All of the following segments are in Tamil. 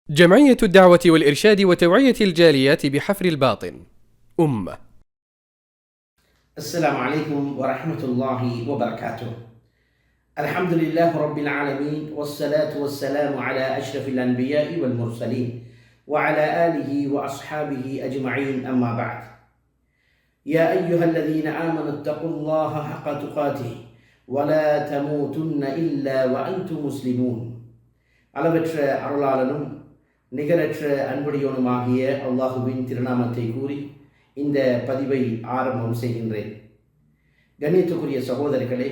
جمعية الدعوة والإرشاد وتوعية الجاليات بحفر الباطن أمة. السلام عليكم ورحمة الله وبركاته. الحمد لله رب العالمين، والصلاة والسلام على أشرف الأنبياء والمرسلين وعلى آله وأصحابه أجمعين، أما بعد. يا أيها الذين آمنوا اتقوا الله حق تقاته ولا تموتن إلا وأنتم مسلمون. அளவற்ற அருளாளனும் நிகரற்ற அன்புடையவனுமாகிய அல்லாஹுவின் திருநாமத்தை கூறி இந்த பதிவை ஆரம்பம் செய்கின்றேன். கண்ணியத்துக்குரிய சகோதரர்களே,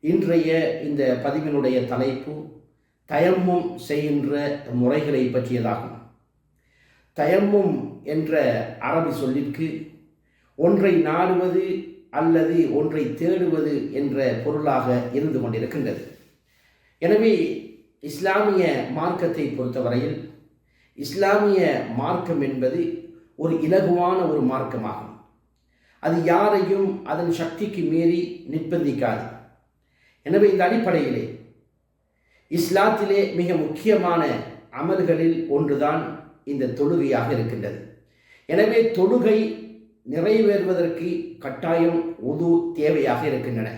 இன்றைய இந்த பதிவினுடைய தலைப்பு தயம்மும் செய்கின்ற முறைகளை பற்றியதாகும். தயம்மும் என்ற அரபி சொல்லிற்கு ஒன்றை நாடுவது அல்லது ஒன்றை தேடுவது என்ற பொருளாக இருந்து கொண்டிருக்கின்றது. எனவே இஸ்லாமிய மார்க்கத்தை பொறுத்தவரையில் இஸ்லாமிய மார்க்கம் என்பது ஒரு இலகுவான ஒரு மார்க்கமாகும். அது யாரையும் அதன் சக்திக்கு மீறி நிர்பந்திக்காது. எனவே இந்த அடிப்படையிலே இஸ்லாத்திலே மிக முக்கியமான அமல்களில் ஒன்றுதான் இந்த தொழுகையாக இருக்கின்றது. எனவே தொழுகை நிறைவேறுவதற்கு கட்டாயம் உது தேவையாக இருக்கின்றன.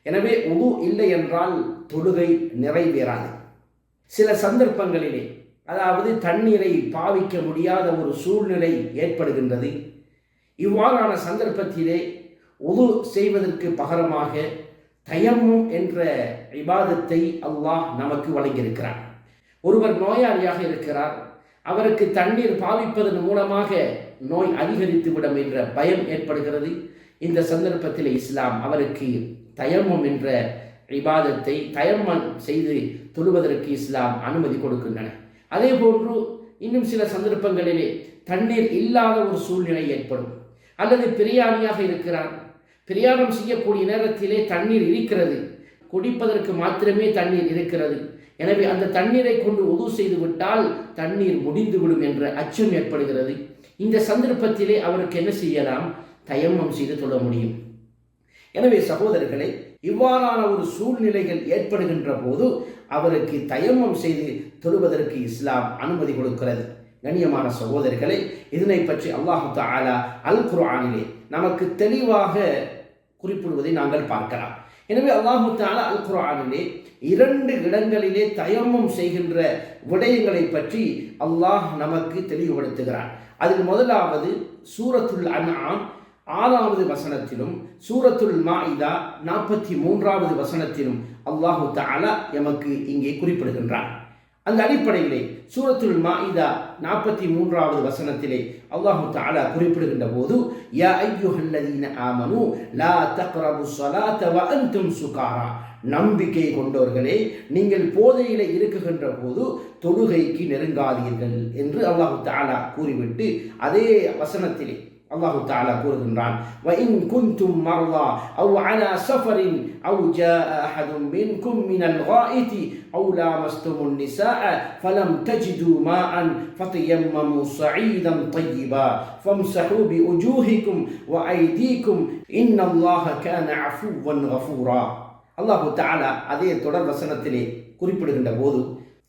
எனவே உது இல்லை என்றால் தொழுகை நிறைவேறாது. சில சந்தர்ப்பங்களிலே, அதாவது தண்ணீரை பாவிக்க முடியாத ஒரு சூழ்நிலை ஏற்படுகின்றது. இவ்வாறான சந்தர்ப்பத்திலே உது செய்வதற்கு பகரமாக தயம்மும் என்ற இபாதத்தை அல்லாஹ் நமக்கு வழங்கியிருக்கிறார். ஒருவர் நோயாளியாக இருக்கிறார், அவருக்கு தண்ணீர் பாவிப்பதன் மூலமாக நோய் அதிகரித்துவிடும் என்ற பயம் ஏற்படுகிறது. இந்த சந்தர்ப்பத்தில் இஸ்லாம் அவருக்கு தயம்மும் என்ற இபாதத்தை தயம்மம் செய்து தொழுவதற்கு இஸ்லாம் அனுமதி கொடுக்கின்றன. அதே போன்று இன்னும் சில சந்தர்ப்பங்களிலே தண்ணீர் இல்லாத ஒரு சூழ்நிலை ஏற்படும். அல்லது பிரயாணியாக இருக்கிறார், பிரயாணம் செய்யக்கூடிய நேரத்திலே தண்ணீர் இருக்கிறது, குடிப்பதற்கு மாத்திரமே தண்ணீர் இருக்கிறது. எனவே அந்த தண்ணீரை கொண்டு உது செய்து விட்டால் தண்ணீர் முடிந்துவிடும் என்ற அச்சம் ஏற்படுகிறது. இந்த சந்தர்ப்பத்திலே அவருக்கு என்ன செய்யலாம்? தயம்மம் செய்து தொழ முடியும். எனவே சகோதரர்களே, இவ்வாறான ஒரு சூழ்நிலைகள் ஏற்படுகின்ற போது அவருக்கு தயம்மம் செய்து தொழுவதற்கு இஸ்லாம் அனுமதி கொடுக்கிறது. கண்ணியமான சகோதரர்களே, இதனை பற்றி அல்லாஹு தஆலா அல் குர்ஆனிலே நமக்கு தெளிவாக குறிப்பிடுவதை நாங்கள் பார்க்கலாம். எனவே அல்லாஹு தஆலா அல் குர்ஆனிலே 2 இடங்களிலே தயம்மம் செய்கின்ற விடயங்களை பற்றி அல்லாஹ் நமக்கு தெளிவுபடுத்துகிறார். அதில் முதலாவது சூரத்துல் அன்ஆம் 6வது வசனத்திலும், சூரத்துல் மாஇதா 43வது வசனத்திலும் அல்லாஹு தஆலா எமக்கு இங்கே குறிப்பிடுகின்றார். அந்த அடிப்படையிலே சூரத்துல் மாஇதா 43வது வசனத்திலே அல்லாஹு தஆலா குறிப்பிடுகின்ற போது, யா அய்யுஹல்லதீன ஆமனூ லா தக்ரபுஸ் ஸலாத வ அன்தும் சுகாரா, நம்பிக்கை கொண்டவர்களே, நீங்கள் போதையிலே இருக்குகின்ற போது தொழுகைக்கு நெருங்காதீர்கள் என்று அல்லாஹு தஆலா கூறிவிட்டு அதே வசனத்திலே அல்லாஹு தஆலா கூறுகின்றான், وَإِن كُنتُم مَّرْضَىٰ أَوْ عَلَىٰ سَفَرٍ أَوْ جَاءَ أَحَدٌ مِّنكُم مِّنَ الْغَائِطِ أَوْ لَامَسْتُمُ النِّسَاءَ فَلَمْ تَجِدُوا مَاءً فَتَيَمَّمُوا صَعِيدًا طَيِّبًا فَامْسَحُوا بِوُجُوهِكُمْ وَأَيْدِيكُمْ إِنَّ اللَّهَ كَانَ عَفُوًّا غَفُورًا. அல்லாஹு தஆலா அதே தொடர் வசனத்திலே குறிப்பிடுகின்ற போது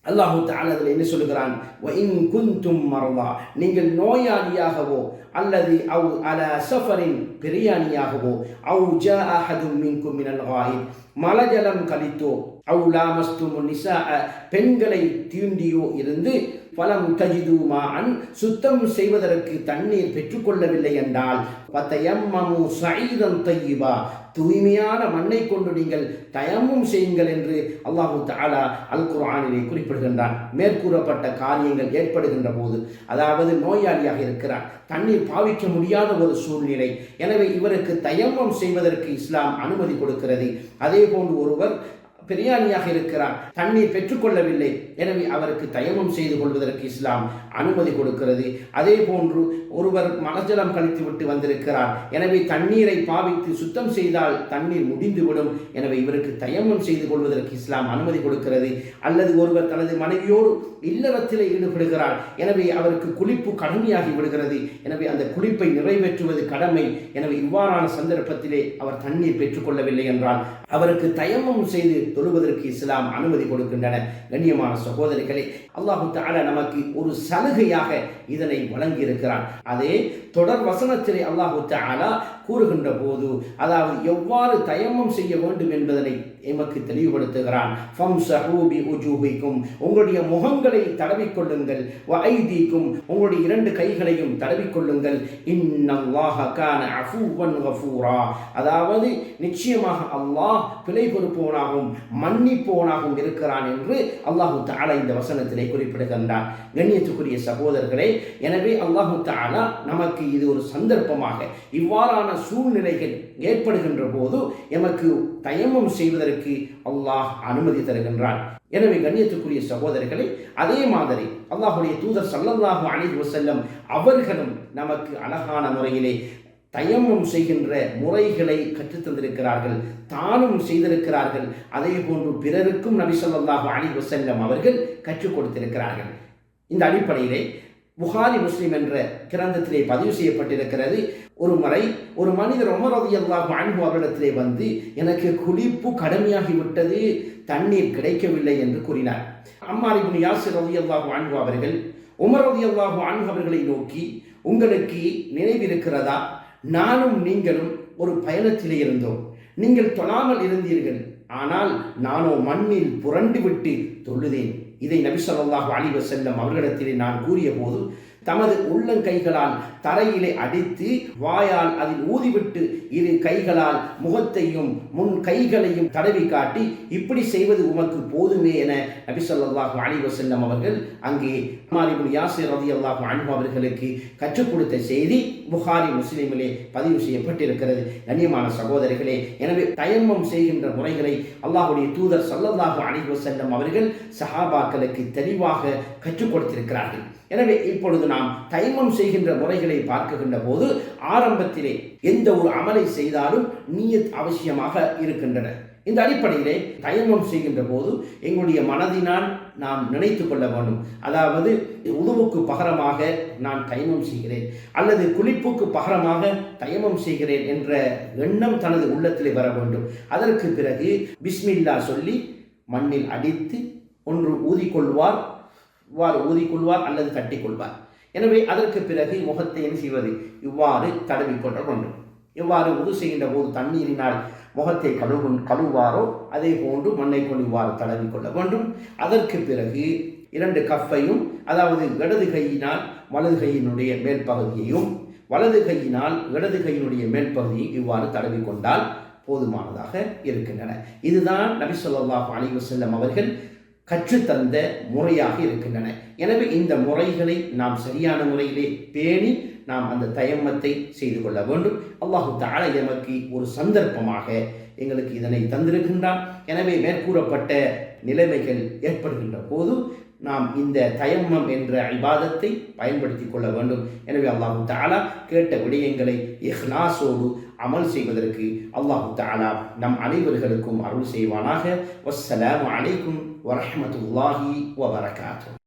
அல்லாஹு தஆலா அதில் என்ன சொல்லுகிறான்? وَإِن كُنتُم مَّرْضَىٰ, நீங்கள் நோயாளியாகவோ அல்லது அவு அலா சஃபரின் பிரயாணியாகவோ, அவு ஜாஅ அஹதும் மின்கும் மினல் காயித், மலஜலம் கழித்தோ, அவு லாமஸ்துமுன் நிஸாஅ, பெண்களை தீண்டியோ இருந்து, ஃபலம் தஜிது மாஅன், சுத்தம் செய்வதற்கு தண்ணீர் பெற்றுக்கொள்ளவில்லை என்றால், ஃபதயம்மமு ஸஈதன் தய்யிபா, தூய்மையான மண்ணை கொண்டு நீங்கள் தயம்மும் செய்யுங்கள் என்று அல்லாஹு தஆலா அல் குர்ஆனிலே குறிப்பிடுகின்றான். மேற்கூறப்பட்ட காரியங்கள் ஏற்படுகின்ற போது, அதாவது நோயாளியாக இருக்கிறார், தண்ணீர் பாவிக்க முடியாத ஒரு சூழ்நிலை, எனவே இவருக்கு தயம்மம் செய்வதற்கு இஸ்லாம் அனுமதி கொடுக்கிறது. அதே போன்று ஒருவர் பிரயாணியாக இருக்கிறார், தண்ணீர் பெற்றுக்கொள்ளவில்லை, எனவே அவருக்கு தயமம் செய்து கொள்வதற்கு இஸ்லாம் அனுமதி கொடுக்கிறது. அதே போன்று ஒருவர் மலஜலம் கழித்து விட்டு வந்திருக்கிறார், எனவே தண்ணீரை பாவித்து சுத்தம் செய்தால் தண்ணீர் முடிந்துவிடும், எனவே இவருக்கு தயமம் செய்து கொள்வதற்கு இஸ்லாம் அனுமதி கொடுக்கிறது. அல்லது ஒருவர் தனது மனைவியோடு இல்லறத்திலே ஈடுபடுகிறார், எனவே அவருக்கு குளிப்பு கடமையாகி விடுகிறது, எனவே அந்த குளிப்பை நிறைவேற்றுவது கடமை. எனவே இவ்வாறான சந்தர்ப்பத்திலே அவர் தண்ணீர் பெற்றுக்கொள்ளவில்லை என்றால் அவருக்கு தயமம் செய்து தொழுவதற்கு இஸ்லாம் அனுமதி கொடுக்கின்றன. கண்ணியமான சகோதரிகளே, அல்லாஹு தஆலா நமக்கு ஒரு சலுகையாக இதனை வழங்கி இருக்கிறான். அதே தொடர் வசனத்திலே அல்லாஹு தஆலா கூறுகின்ற போது, அதாவது எவ்வாறு தயம்மம் செய்ய வேண்டும் என்பதனை எமக்கு தெளிவுபடுத்துகிறான். ஃபம்ஸஹூ பிவுஜூஹிக்கும், உங்களுடைய முகங்களை தடவிக்கொள்ளுங்கள், வஐதீக்கும், உங்களுடைய 2 கைகளையும் தடவிக்கொள்ளுங்கள். இன்னல்லாஹ கான அஃபூவன் கஃபூரா, அதாவது நிச்சயமாக அல்லாஹ் பிழை பொறுப்பவனாகவும் மன்னிப்பவனாகவும் இருக்கிறான் என்று அல்லாஹு தஆலா இந்த வசனத்திலே குறிப்பிடுகின்றான். கண்ணியத்துக்குரிய சகோதரர்களே, எனவே அல்லாஹு தஆலா நமக்கு இது ஒரு சந்தர்ப்பமாக, இவ்வாறான சூழ்நிலைகள் ஏற்படுகின்ற போது எமக்கு தயம்மம் செய்வதற்கு அல்லாஹ் அனுமதி தருகின்றான். எனவே கண்ணியத்துக்குரிய சகோதரர்களே, அதே மாதிரி அல்லாஹ்வுடைய தூதர் ஸல்லல்லாஹு அலைஹி வஸல்லம் அவர்களும் நமக்கு அழகான முறையிலே தயம்மம் செய்கின்ற முறைகளை கற்றுத்தந்திருக்கிறார்கள், தானும் செய்திருக்கிறார்கள். அதே போன்று பிறருக்கும் நபி ஸல்லல்லாஹு அலைஹி வஸல்லம் அவர்கள் கற்றுக் கொடுத்திருக்கிறார்கள். இந்த அடிப்படையிலே புகாரி முஸ்லிம் என்ற கிரந்தத்திலே பதிவு செய்யப்பட்டிருக்கிறது. ஒரு முறை ஒரு மனிதர் உமர் ரலியல்லாஹு அன்ஹு அவரிடத்திலே வந்து, எனக்கு குளிப்பு கடுமையாகிவிட்டது, தண்ணீர் கிடைக்கவில்லை என்று கூறினார். அம்மார் இப்னு யாசிர் ரலியல்லாஹு அன்ஹு அவர்கள் உமர் ரலியல்லாஹு அன்ஹு அவர்களை நோக்கி, உங்களுக்கு நினைவிருக்கிறதா, நானும் நீங்களும் ஒரு பயணத்திலே இருந்தோம், நீங்கள் தொழாமல் இருந்தீர்கள், ஆனால் நானோ மண்ணில் புரண்டு விட்டு தொழுதேன். இதை நபி ஸல்லல்லாஹு அலைஹி வஸல்லம் அவர்களிடத்திலே நான் கூறிய போது, தமது உள்ளங்கைகளால் தரையிலே அடித்து வாயால் அதில் ஊதிவிட்டு 2 கைகளால் முகத்தையும் முன் கைகளையும் தடவி காட்டி, இப்படி செய்வது உமக்கு போதுமே என நபி ஸல்லல்லாஹு அலைஹி வஸல்லம் அவர்கள் அங்கே அம்மார் இப்னு யாசிர் ரலியல்லாஹு அன்ஹு அவர்களுக்கு கற்றுக் கொடுத்த செய்தி புகாரி முஸ்லிமிலே பதிவு செய்யப்பட்டிருக்கிறது. கண்ணியமான சகோதரிகளே, எனவே தயம்மம் செய்கின்ற முறைகளை அல்லாஹ்வுடைய தூதர் ஸல்லல்லாஹு அலைஹி வஸல்லம் அவர்கள் சஹாபாக்களுக்கு தெளிவாக கற்றுக் கொடுத்திருக்கிறார்கள். எனவே இப்பொழுது நாம் தயம்மம் செய்கின்ற முறைகளை பார்க்கின்ற போது, ஆரம்பத்திலே எந்த ஒரு அமலை செய்தாலும் நியத் அவசியமாக இருக்கின்றன. இந்த அடிப்படையிலே தயம்மம் செய்கின்ற போது எங்களுடைய மனதினால் நாம் நினைத்து கொள்ள வேண்டும், அதாவது உதுவுக்கு பகரமாக நான் தயம்மம் செய்கிறேன் அல்லது குளிப்புக்கு பகரமாக தயம்மம் செய்கிறேன் என்ற எண்ணம் தனது உள்ளத்திலே வர வேண்டும். அதற்கு பிறகு பிஸ்மில்லா சொல்லி மண்ணில் அடித்து ஒன்று ஊதிக்கொள்வார் அல்லது தட்டிக்கொள்வார். எனவே அதற்கு பிறகு முகத்தை என்ன செய்வது, இவ்வாறு தடவிக்கொள்ள வேண்டும். இவ்வாறு உது செய்கின்ற போது தண்ணீரினால் முகத்தை கழுவாரோ அதே போன்று மண்ணை கொண்டு இவ்வாறு தடவிக்கொள்ள வேண்டும். அதற்கு பிறகு 2 கஃப்பையும், அதாவது இடது கையினால் வலது கையினுடைய மேல் பகுதியையும், வலது கையினால் இடது கையினுடைய மேல் பகுதியை இவ்வாறு தடவிக்கொண்டால் போதுமானதாக இருக்கின்றன. இதுதான் நபி ஸல்லல்லாஹு அலைஹி வஸல்லம் அவர்கள் கற்றுத்தந்த முறையாக இருக்கின்றன. எனவே இந்த முறைகளை நாம் சரியான முறையிலே பேணி நாம் அந்த தயம்மத்தை செய்து கொள்ள வேண்டும். அல்லாஹு தஆலா எமக்கு ஒரு சந்தர்ப்பமாக எங்களுக்கு இதனை தந்திருக்கின்றான். எனவே மேற்கூறப்பட்ட நிலைமைகள் ஏற்படுகின்ற போது நாம் இந்த தயம்மம் என்ற இபாதத்தை பயன்படுத்தி கொள்ள வேண்டும். எனவே அல்லாஹு தஆலா கேட்ட விடயங்களை இஹ்லாஸோடு அமல் செய்வதற்கு அல்லாஹு தஆலா நம் அனைவர்களுக்கும் அருள் செய்வானாக. வஸ்ஸலாமு அலைக்கும் வரஹ்மத்துல்லாஹி வபரகாத்துஹு.